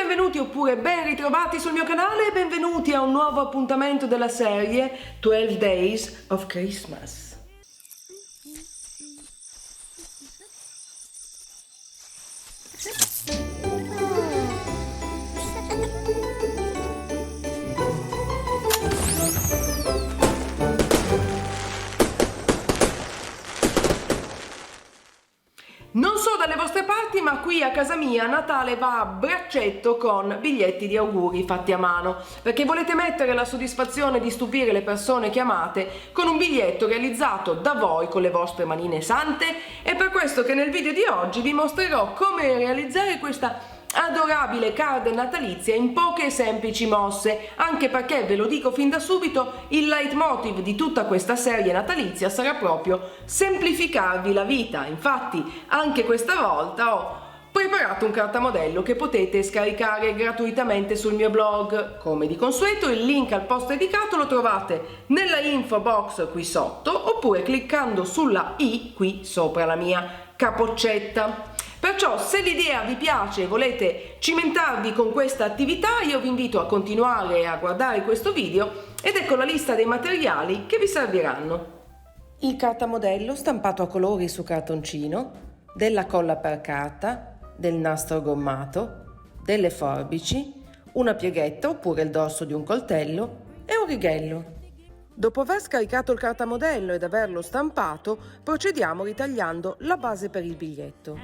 benvenuti oppure ben ritrovati sul mio canale e benvenuti a un nuovo appuntamento della serie 12 Days of Christmas. Non so dalle vostre parti, ma qui a casa mia Natale va a braccetto con biglietti di auguri fatti a mano, perché volete mettere la soddisfazione di stupire le persone che amate con un biglietto realizzato da voi con le vostre manine sante. È per questo che nel video di oggi vi mostrerò come realizzare questa adorabile card natalizia in poche e semplici mosse, anche perché ve lo dico fin da subito, il leitmotiv di tutta questa serie natalizia sarà proprio semplificarvi la vita. Infatti anche questa volta ho preparato un cartamodello che potete scaricare gratuitamente sul mio blog. Come di consueto, il link al post dedicato lo trovate nella info box qui sotto oppure cliccando sulla i qui sopra la mia capoccetta. Perciò se l'idea vi piace e volete cimentarvi con questa attività, io vi invito a continuare a guardare questo video ed ecco la lista dei materiali che vi serviranno. Il cartamodello stampato a colori su cartoncino, della colla per carta, del nastro gommato, delle forbici, una pieghetta oppure il dorso di un coltello e un righello. Dopo aver scaricato il cartamodello ed averlo stampato, procediamo ritagliando la base per il biglietto.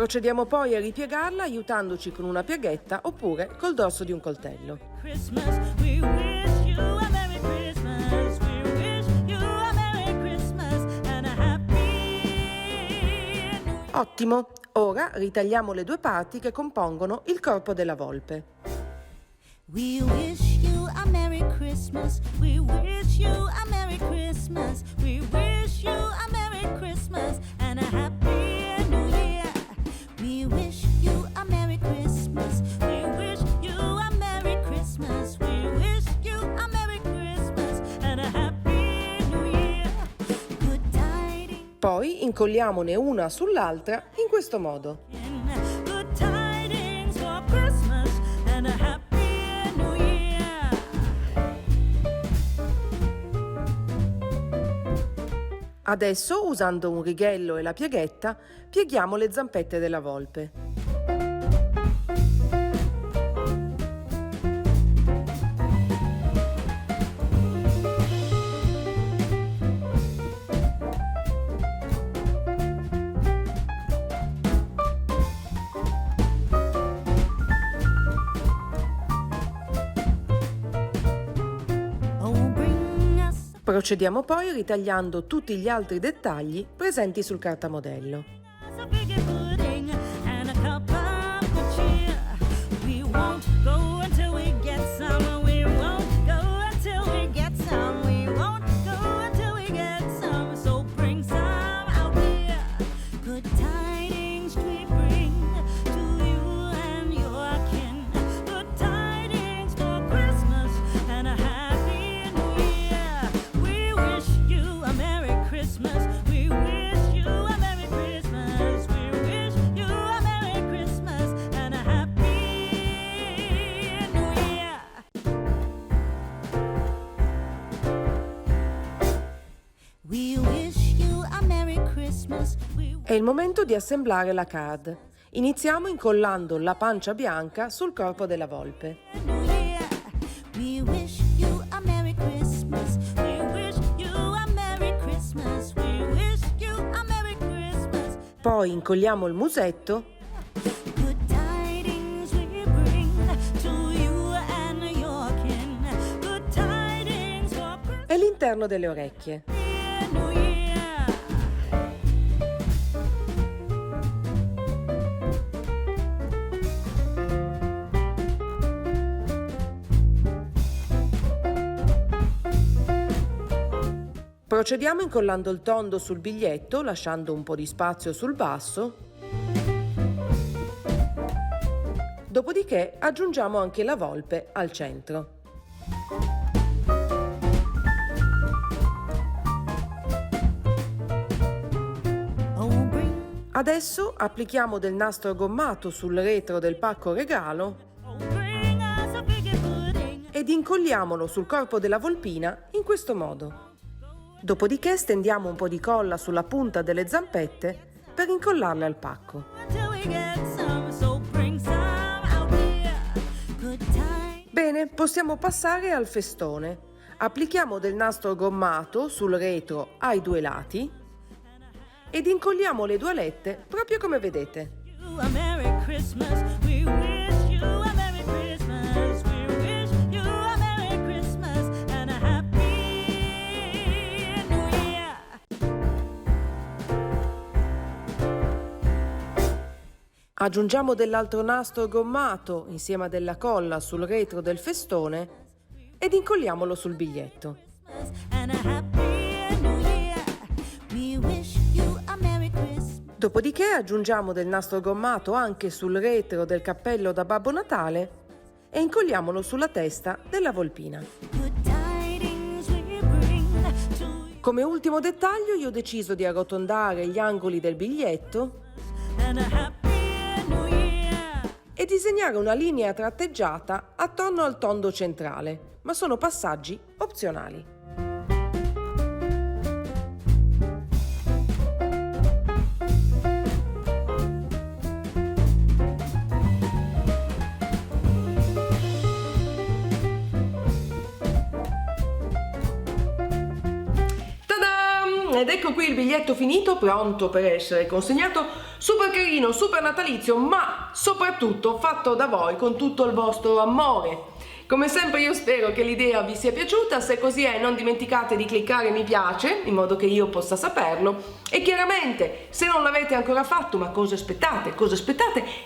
Procediamo poi a ripiegarla aiutandoci con una pieghetta oppure col dorso di un coltello. Ottimo! Ora ritagliamo le due parti che compongono il corpo della volpe. We wish you a Merry Christmas. We wish you a Merry Christmas. We wish you a Merry Christmas and a Happy New Year. We wish you a Merry Christmas. We wish you a Merry Christmas. We wish you a Merry Christmas and a Happy New Year. Good tidings. Poi incolliamone una sull'altra in questo modo. Good tidings for Christmas and a Happy New Year. Adesso, usando un righello e la pieghetta, pieghiamo le zampette della volpe. Procediamo poi ritagliando tutti gli altri dettagli presenti sul cartamodello. È il momento di assemblare la card. Iniziamo incollando la pancia bianca sul corpo della volpe. Poi incolliamo il musetto e l'interno delle orecchie. Procediamo incollando il tondo sul biglietto, lasciando un po' di spazio sul basso. Dopodiché aggiungiamo anche la volpe al centro. Adesso applichiamo del nastro gommato sul retro del pacco regalo ed incolliamolo sul corpo della volpina in questo modo. Dopodiché stendiamo un po' di colla sulla punta delle zampette per incollarle al pacco. Bene, possiamo passare al festone. Applichiamo del nastro gommato sul retro ai due lati ed incolliamo le due alette proprio come vedete. Aggiungiamo dell'altro nastro gommato insieme a della colla sul retro del festone ed incolliamolo sul biglietto. Dopodiché aggiungiamo del nastro gommato anche sul retro del cappello da Babbo Natale e incolliamolo sulla testa della volpina. Come ultimo dettaglio io ho deciso di arrotondare gli angoli del biglietto e disegnare una linea tratteggiata attorno al tondo centrale, ma sono passaggi opzionali. Ed ecco qui il biglietto finito, pronto per essere consegnato, super carino, super natalizio, ma soprattutto fatto da voi con tutto il vostro amore. Come sempre io spero che l'idea vi sia piaciuta, se così è non dimenticate di cliccare mi piace in modo che io possa saperlo e chiaramente se non l'avete ancora fatto, ma cosa aspettate?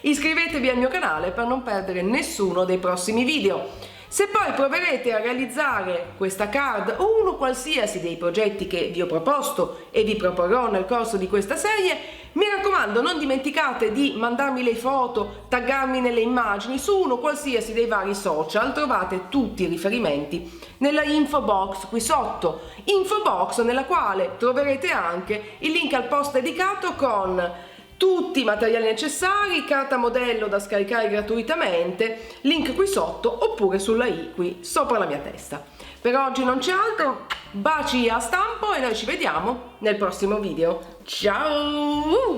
Iscrivetevi al mio canale per non perdere nessuno dei prossimi video. Se poi proverete a realizzare questa card o uno qualsiasi dei progetti che vi ho proposto e vi proporrò nel corso di questa serie, mi raccomando non dimenticate di mandarmi le foto, taggarmi nelle immagini su uno qualsiasi dei vari social, trovate tutti i riferimenti nella info box qui sotto, info box nella quale troverete anche il link al post dedicato con tutti i materiali necessari, carta modello da scaricare gratuitamente, link qui sotto oppure sulla i qui sopra la mia testa. Per oggi non c'è altro, baci a stampo e noi ci vediamo nel prossimo video. Ciao!